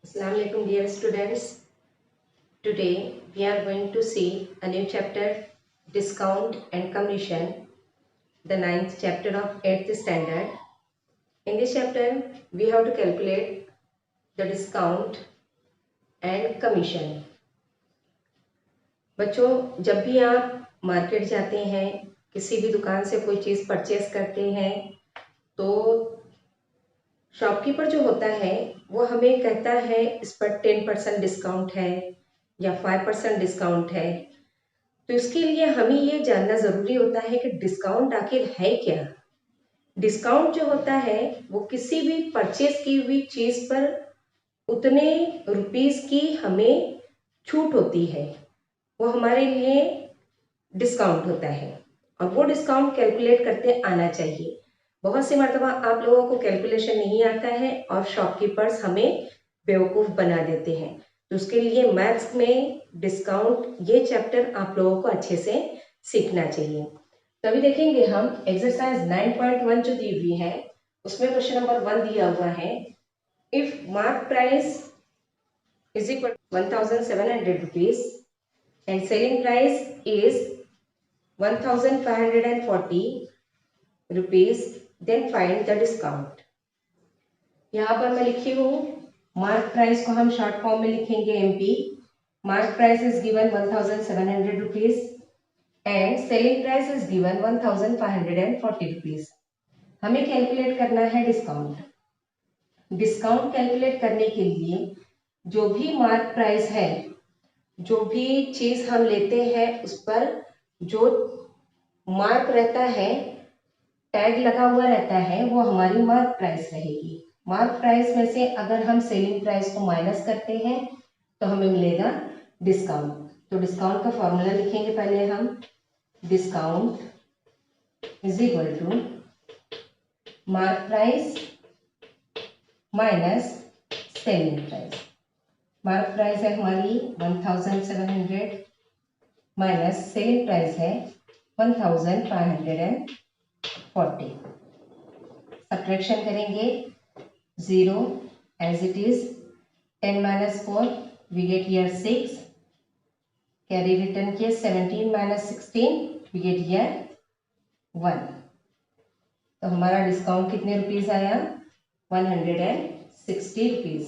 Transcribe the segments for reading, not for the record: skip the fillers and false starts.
Assalamu alaikum dear students. Today we are going to see a new chapter, Discount and Commission, the ninth chapter of 8th standard. In this chapter we have to calculate the discount and commission. बच्चों, जब भी आप market जाते हैं, किसी भी दुकान से कोई चीज़ परचेस करते हैं, तो शॉपकीपर जो होता है वो हमें कहता है इस पर 10% डिस्काउंट है या 5% डिस्काउंट है। तो इसके लिए हमें ये जानना ज़रूरी होता है कि डिस्काउंट आखिर है क्या। डिस्काउंट जो होता है वो किसी भी परचेस की हुई चीज़ पर उतने रुपीज़ की हमें छूट होती है, वो हमारे लिए डिस्काउंट होता है। और वो डिस्काउंट कैलकुलेट करते आना चाहिए। बहुत सी मरतबा आप लोगों को कैलकुलेशन नहीं आता है और शॉपकीपर्स हमें बेवकूफ़ बना देते हैं। तो उसके लिए मैथ्स में डिस्काउंट ये चैप्टर आप लोगों को अच्छे से सीखना चाहिए। तो अभी देखेंगे हम एक्सरसाइज 9.1 जो दी हुई है, उसमें क्वेश्चन नंबर 1 दिया हुआ है, if mark price is equal 1700 rupees and selling price is 1540 rupees, then find the discount. यहाँ पर मैं लिखी हूँ मार्क प्राइस को हम शॉर्ट फॉर्म में लिखेंगे MP. Mark price is given 1700 rupees and selling price is given 1540 rupees. हमें कैलकुलेट करना है डिस्काउंट। डिस्काउंट कैलकुलेट करने के लिए जो भी मार्क प्राइस है, जो भी चीज़ हम लेते हैं उस पर जो मार्क रहता है, टैग लगा हुआ रहता है, वो हमारी मार्क प्राइस रहेगी। मार्क प्राइस में से अगर हम सेलिंग प्राइस को माइनस करते हैं तो हमें मिलेगा डिस्काउंट। तो डिस्काउंट का फॉर्मूला लिखेंगे पहले हम। Discount is equal to mark price minus selling price. Mark price है हमारी 1700 माइनस सेलिंग प्राइस है 1540। सब्ट्रैक्शन करेंगे, 0 as it is, 10 minus 4 we get here 6, carry return किए 17 minus 16 we get here 1। तो हमारा डिस्काउंट कितने रुपीज आया? 160 rupees.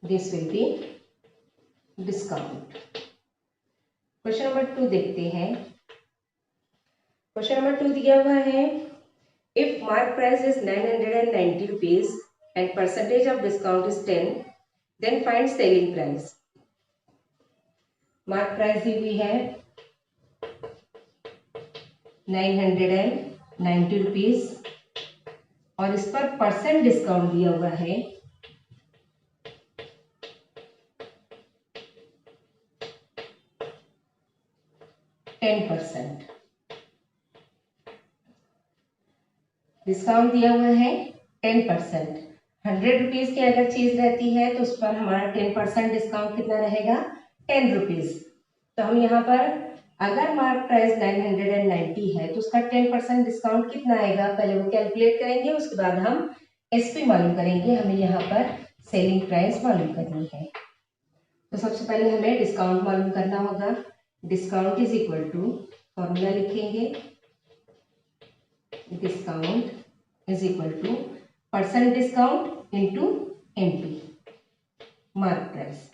This will be discount. Question number 2 देखते हैं। क्वेश्चन नंबर 2 दिया हुआ है, if mark price is 990 rupees and percentage of discount is 10, then find selling price। Mark price दी हुई है 990 रुपीज और इस पर परसेंट डिस्काउंट दिया हुआ है 10%। डिस्काउंट दिया हुआ है 10%। 100 रुपीज की अगर चीज रहती है तो उस पर हमारा 10% डिस्काउंट कितना रहेगा? 10 रुपीज। तो हम यहाँ पर अगर मार्क प्राइस 990 है तो उसका 10% डिस्काउंट कितना आएगा, पहले वो कैलकुलेट करेंगे, उसके बाद हम एसपी मालूम करेंगे। हमें यहाँ पर सेलिंग प्राइस मालूम करनी है। तो सबसे पहले हमें डिस्काउंट मालूम करना होगा। Discount is equal to, formula लिखेंगे, discount is equal to percent discount into MP, mark price.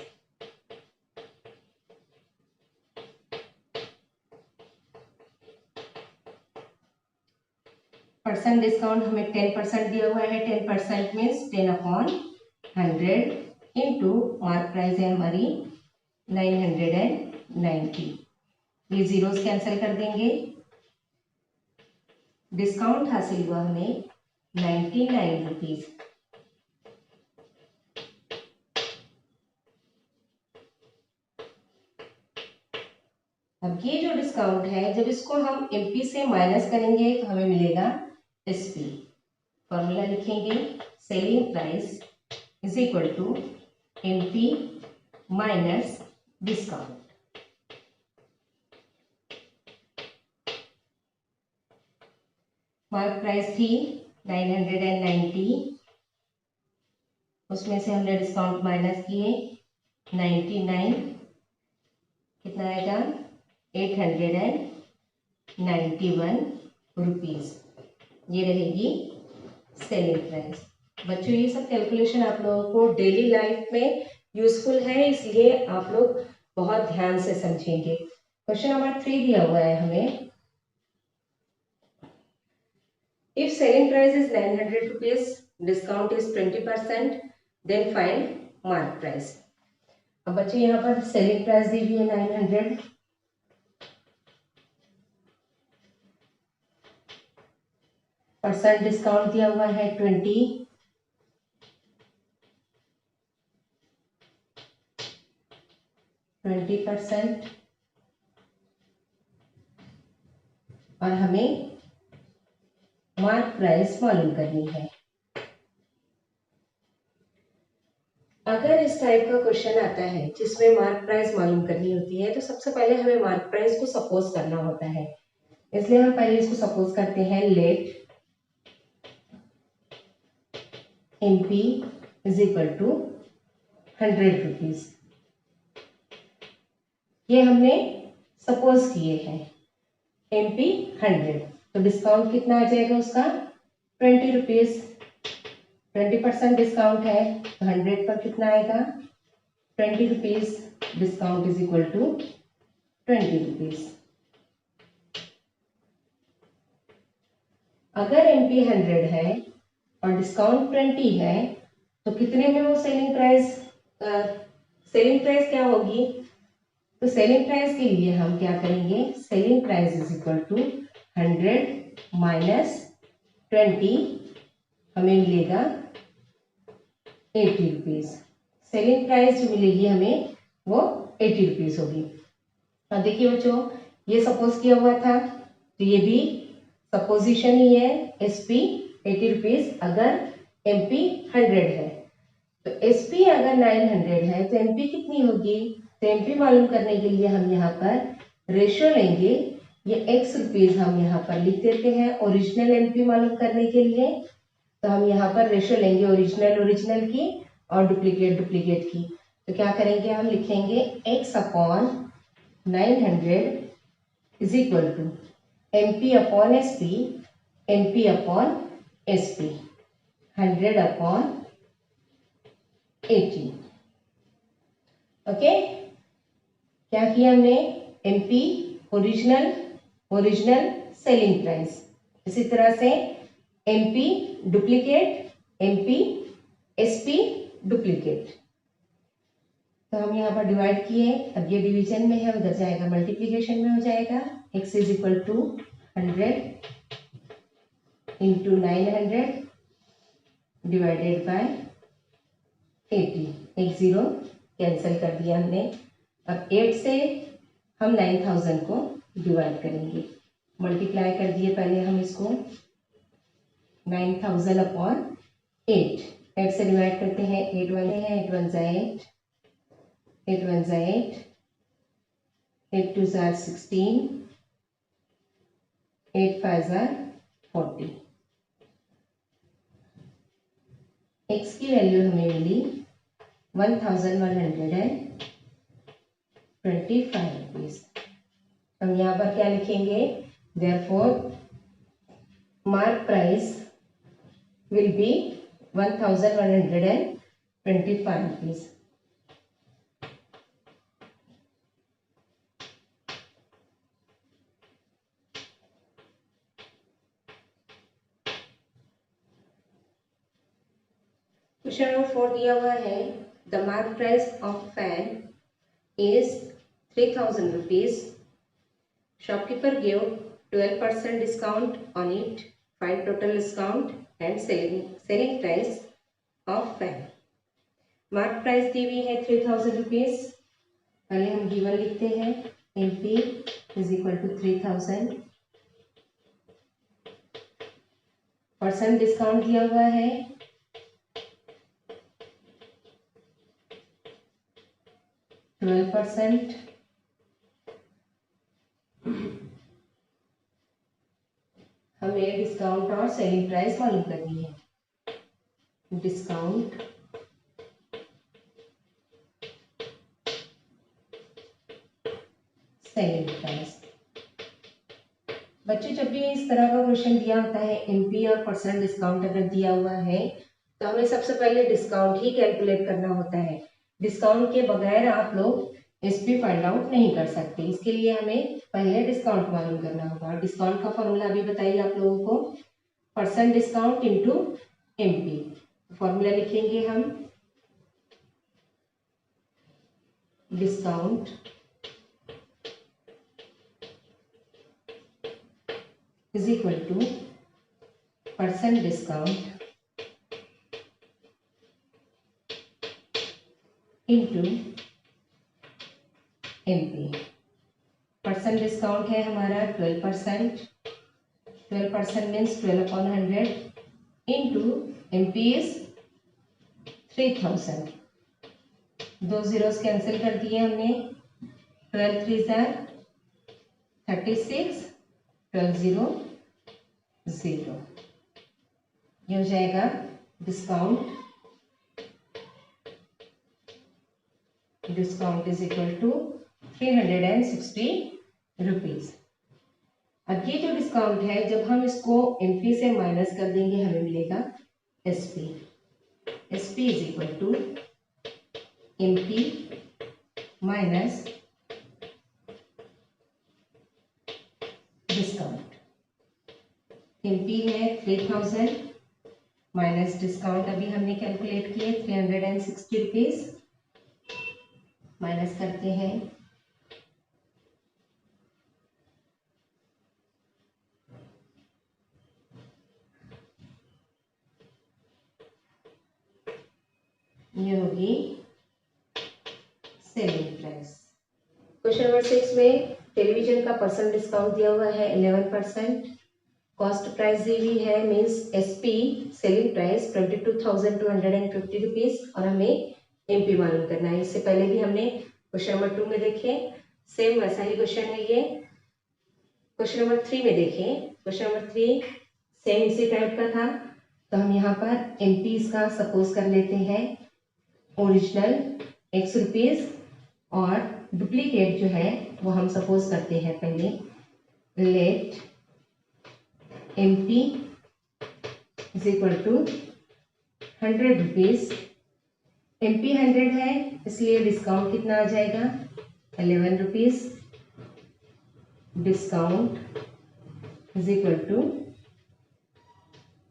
Percent discount हमें 10% दिया हुआ है। 10% मीन्स 10/100 इंटू मार्क प्राइस है हमारी 990। ये जीरोस कैंसिल कर देंगे। डिस्काउंट हासिल हुआ हमें 99 रुपीज। अब ये जो डिस्काउंट है, जब इसको हम एमपी से माइनस करेंगे तो हमें मिलेगा एसपी। फॉर्मूला लिखेंगे, selling price is equal to MP minus discount. Mark price थी 990, उसमें से हमने डिस्काउंट माइनस किए 99, कितना आएगा 891 रुपीज़, ये रहेगी सेलिंग प्राइस। बच्चों ये सब कैलकुलेशन आप लोगों को डेली लाइफ में यूजफुल है, इसलिए आप लोग बहुत ध्यान से समझेंगे। क्वेश्चन नंबर 3 दिया हुआ है हमें, if selling price is 900 rupees, discount is 20%, then find mark price. अब बच्चे यहाँ पर सेलिंग प्राइस दी हुई है 900, परसेंट डिस्काउंट दिया हुआ है 20%, और हमें मार्क प्राइस मालूम करनी है। अगर इस टाइप का क्वेश्चन आता है जिसमें मार्क प्राइस मालूम करनी होती है, तो सबसे पहले हमें मार्क प्राइस को सपोज करना होता है। इसलिए हम पहले इसको सपोज करते हैं, let MP is equal to 100 rupees. ये हमने सपोज किए हैं MP 100, तो डिस्काउंट कितना आ जाएगा उसका 20 रुपीज। 20% डिस्काउंट है तो 100 पर कितना आएगा 20 rupees, discount is equal to 20 rupees. अगर MP 100 है और डिस्काउंट 20 है, तो कितने में वो सेलिंग प्राइस क्या होगी? तो सेलिंग प्राइस के लिए हम क्या करेंगे, selling price is equal to 100 minus 20, हमें मिलेगा 80 रुपीज। सेलिंग प्राइस जो मिलेगी हमें वो 80 रुपीज होगी। अब देखिए बच्चों, ये सपोज किया हुआ था, तो ये भी सपोजिशन ही है। SP 80 रुपीज अगर MP 100 है, तो SP अगर 900 है तो MP कितनी होगी? तो MP मालूम करने के लिए हम यहाँ पर रेशियो लेंगे, ये x रुपीज हम यहाँ पर लिख देते हैं ओरिजिनल MP मालूम करने के लिए। तो हम यहाँ पर रेशियो लेंगे ओरिजिनल की और डुप्लीकेट की। तो क्या करेंगे, हम लिखेंगे x upon 900 is equal to MP upon SP, MP upon SP, 100 upon 80। Okay, क्या किया हमने, MP ओरिजिनल सेलिंग प्राइस, इसी तरह से MP duplicate, MP SP duplicate. तो हम यहाँ पर डिवाइड किए, अब ये डिवीजन में है, उधर जाएगा मल्टीप्लीकेशन में हो जाएगा। x is equal to 100 into 900 divided by 80, एक जीरो कैंसिल कर दिया हमने। अब 8 से हम 9000 को डिवाइड करेंगे, मल्टीप्लाई कर दिए पहले हम इसको 9000 अपॉन 8, 8 से डिवाइड करते हैं, 8 1 है, 8 1 जा 8, 8 1 जा 8, 8 2 जा 16, 8 5 जा 40। x की वैल्यू हमें मिली 1125 रुपीज। हम यहाँ पर क्या लिखेंगे, therefore mark price will be 1125 rupees. Question number 4 दिया हुआ है, the mark price of fan is 3000 rupees. Shopkeeper gave 12% discount on it. Find total discount and selling price of fan. Mark price दी हुई है 3000 रुपीज। पहले हम given लिखते हैं, MP is equal to 3000, percent discount दिया हुआ है 12%, हमें डिस्काउंट और सेलिंग प्राइस मालूम करनी है। Discount selling price. बच्चों जब भी इस तरह का क्वेश्चन दिया होता है एमपी और परसेंट डिस्काउंट अगर दिया हुआ है तो हमें सबसे पहले डिस्काउंट ही कैलकुलेट करना होता है। डिस्काउंट के बगैर आप लोग एसपी फाइंड आउट नहीं कर सकते। इसके लिए हमें पहले डिस्काउंट मालूम करना होगा। डिस्काउंट का फॉर्मूला भी बताइए आप लोगों को, percent discount into MP. Formula लिखेंगे हम, discount is equal to percent discount into MP। Percent discount है हमारा 12%, 12% मीन्स 12/100 इंटू MP इज 3000। दो जीरोस कैंसिल कर दिए हमने, 12 3 36, 12 0 0। ये हो जाएगा discount. Discount is equal to 360 rupees. अब ये जो डिस्काउंट है जब हम इसको एमपी से माइनस कर देंगे हमें मिलेगा SP. SP is equal to MP minus discount. MP है 3000 माइनस डिस्काउंट अभी हमने कैलकुलेट किए 360 रुपीज। माइनस करते हैं, ये होगी सेलिंग प्राइस। क्वेश्चन नंबर 6 में टेलीविजन का परसेंट डिस्काउंट दिया हुआ है 11%। कॉस्ट प्राइस दी हुई है means SP selling price 22,250 rupees और हमें एमपी मालूम करना है। इससे पहले भी हमने क्वेश्चन नंबर 2 में देखे, सेम वैसा ही क्वेश्चन है ये। क्वेश्चन नंबर 3 में देखें, क्वेश्चन नंबर 3 सेम इसी टाइप का था। तो हम यहाँ पर एमपी का सपोज कर लेते हैं ओरिजिनल x रुपीज और डुप्लीकेट जो है वो हम सपोज करते हैं पहले let MP is equal to 100 rupees. MP 100 है इसलिए डिस्काउंट कितना आ जाएगा 11 rupees. Discount is equal to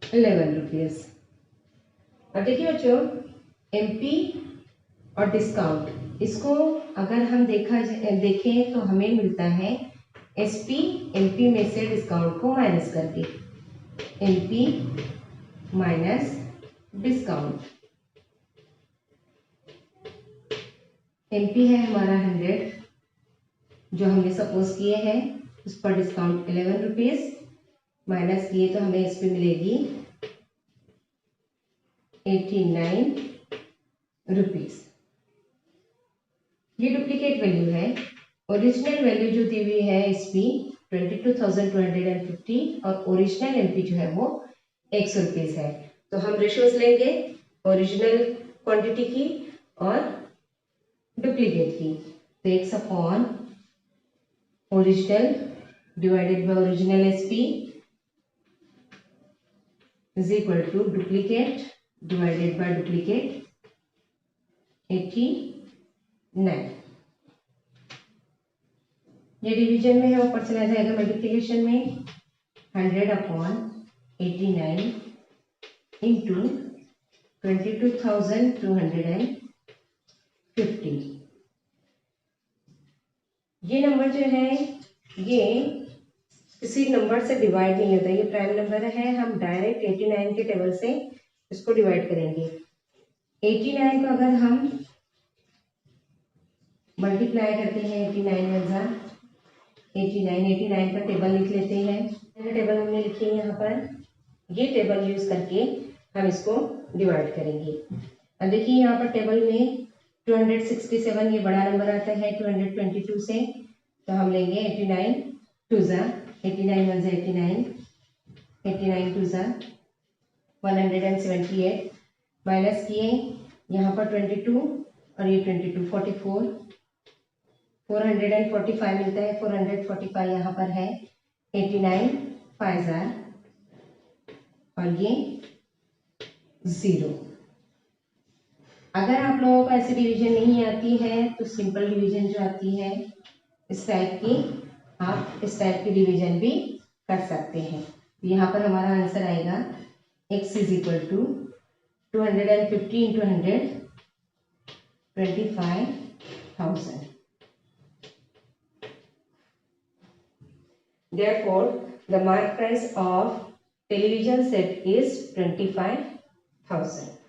11 rupees. और देखिए बच्चों एमपी और डिस्काउंट इसको अगर हम देखें तो हमें मिलता है एसपी एमपी में से डिस्काउंट को माइनस करके, एमपी माइनस डिस्काउंट। एमपी है हमारा 100 जो हमने सपोज किए हैं, उस पर डिस्काउंट 11 रुपीज माइनस किए तो हमें एसपी मिलेगी 89 रुपीज। ये डुप्लीकेट वैल्यू है। ओरिजिनल वैल्यू जो दी हुई है एसपी 22,250 और ओरिजिनल एमपी जो है वो 100 रुपीज है। तो हम रेशियोज लेंगे ओरिजिनल क्वांटिटी की और डुप्लीकेट की। तो 1 upon original divided by original SP is equal to duplicate divided by duplicate 89। ये डिवीजन में है, ऊपर चला जाएगा मल्टीप्लिकेशन में 100 अपॉन 89 इंटू 22,250। ये नंबर जो है ये किसी नंबर से डिवाइड नहीं होता, ये प्राइम नंबर है। हम डायरेक्ट 89 के टेबल से इसको डिवाइड करेंगे। 89 को अगर हम मल्टीप्लाई करते हैं 89 का टेबल लिख लेते हैं। टेबल हमने लिखी है यहाँ पर, ये टेबल यूज करके हम इसको डिवाइड करेंगे। अब देखिए यहाँ पर टेबल में 267 ये बड़ा नंबर आता है 222 से, तो हम लेंगे 89 2 ज़ा 89 1 ज़ा 89, 89 2 ज़ा 178 माइनस किए यहाँ पर 22 और ये 22 44 445 मिलता है, 445 यहाँ पर है, 89 5 और ये 0। अगर आप लोगों को ऐसी डिवीजन नहीं आती है तो सिंपल डिवीजन जो आती है इस टाइप की, आप इस टाइप की डिवीजन भी कर सकते हैं। यहाँ पर हमारा आंसर आएगा x is equal to 250 into 100 25,000। Therefore, the mark price of television set is 25,000.